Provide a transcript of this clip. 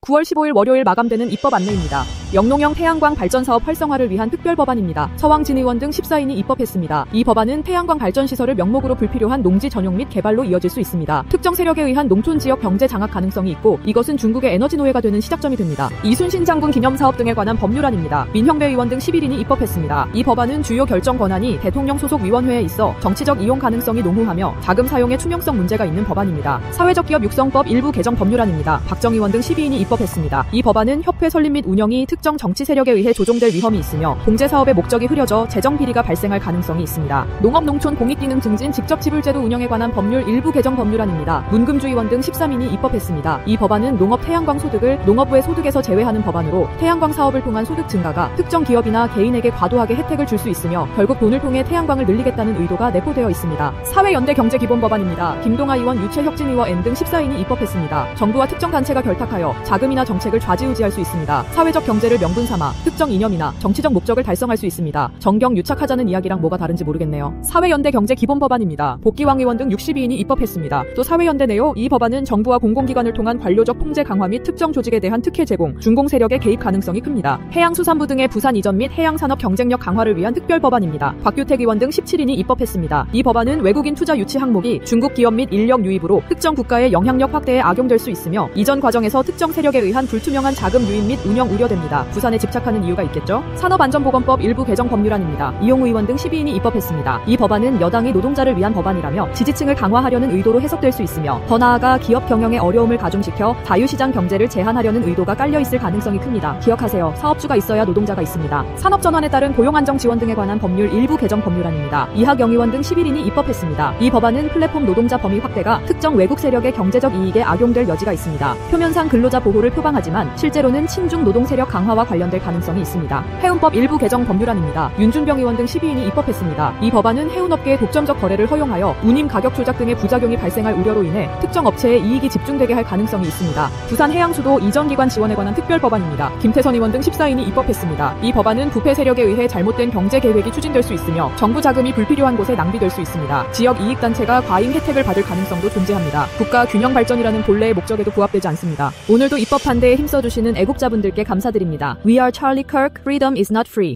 9월 15일 월요일 마감되는 입법 안내입니다. 영농형 태양광 발전 사업 활성화를 위한 특별 법안입니다. 서왕진 의원 등 14인이 입법했습니다. 이 법안은 태양광 발전 시설을 명목으로 불필요한 농지 전용 및 개발로 이어질 수 있습니다. 특정 세력에 의한 농촌 지역 경제 장악 가능성이 있고 이것은 중국의 에너지 노예가 되는 시작점이 됩니다. 이순신 장군 기념 사업 등에 관한 법률안입니다. 민형배 의원 등 11인이 입법했습니다. 이 법안은 주요 결정 권한이 대통령 소속 위원회에 있어 정치적 이용 가능성이 농후하며 자금 사용에 투명성 문제가 있는 법안입니다. 사회적 기업 육성법 일부 개정 법률안입니다. 박정 의원 등 12인이 입법했습니다. 이 법안은 협회 설립 및 운영이 특정 정치 세력에 의해 조종될 위험이 있으며 공제 사업의 목적이 흐려져 재정 비리가 발생할 가능성이 있습니다. 농업 농촌 공익기능 증진 직접 지불제도 운영에 관한 법률 일부 개정 법률안입니다. 문금주 의원 등 13인이 입법했습니다. 이 법안은 농업 태양광 소득을 농업부의 소득에서 제외하는 법안으로 태양광 사업을 통한 소득 증가가 특정 기업이나 개인에게 과도하게 혜택을 줄 수 있으며 결국 돈을 통해 태양광을 늘리겠다는 의도가 내포되어 있습니다. 사회연대 경제기본법안입니다. 김동아 의원, 유채혁진 의원 등 14인이 입법했습니다. 정부와 특정 단체가 결탁하여 자금이나 정책을 좌지우지할 수 있습니다. 사회적 경제를 명분 삼아 특정 이념이나 정치적 목적을 달성할 수 있습니다. 정경 유착하자는 이야기랑 뭐가 다른지 모르겠네요. 사회연대 경제기본법안입니다. 복기왕 의원 등 62인이 입법했습니다. 또 사회연대네요. 이 법안은 정부와 공공기관을 통한 관료적 통제 강화 및 특정 조직에 대한 특혜 제공, 중공 세력의 개입 가능성이 큽니다. 해양수산부 등의 부산 이전 및 해양산업 경쟁력 강화를 위한 특별법안입니다. 박규택 의원 등 17인이 입법했습니다. 이 법안은 외국인 투자 유치 항목이 중국 기업 및 인력 유입으로 특정 국가의 영향력 확대에 악용될 수 있으며 이전 과정에서 특정 세력에 의한 불투명한 자금 유입 및 운영 우려됩니다. 부산에 집착하는 이유가 있겠죠? 산업안전보건법 일부 개정 법률안입니다. 이용우 의원 등 12인이 입법했습니다. 이 법안은 여당이 노동자를 위한 법안이라며 지지층을 강화하려는 의도로 해석될 수 있으며 더 나아가 기업 경영의 어려움을 가중시켜 자유시장 경제를 제한하려는 의도가 깔려있을 가능성이 큽니다. 기억하세요. 사업주가 있어야 노동자가 있습니다. 산업전환에 따른 고용안정 지원 등에 관한 법률 일부 개정 법률안입니다. 이학영 의원 등 11인이 입법했습니다. 이 법안은 플랫폼 노동자 범위 확대가 특정 외국 세력의 경제적 이익에 악용될 여지가 있습니다. 표면상 근로자 보호를 표방하지만 실제로는 친중 노동 세력 강화와 관련될 가능성이 있습니다. 해운법 일부 개정 법률안입니다. 윤준병 의원 등 12인이 입법했습니다. 이 법안은 해운업계의 독점적 거래를 허용하여 운임 가격 조작 등의 부작용이 발생할 우려로 인해 특정 업체에 이익이 집중되게 할 가능성이 있습니다. 부산해양수도 이전기관 지원에 관한 특별법안입니다. 김태선 의원 등 14인이 입법했습니다. 이 법안은 부패 세력에 의해 잘못된 경제 계획이 추진될 수 있으며 정부 자금이 불필요한 곳에 낭비될 수 있습니다. 지역 이익단체가 과잉 혜택을 받을 가능성도 존재합니다. 국가 균형 발전이라는 본래의 목적에도 부합되지 않습니다. 오늘도 입법 반대에 힘써주시는 애국자분들께 감사드립니다. We are Charlie Kirk. Freedom is not free.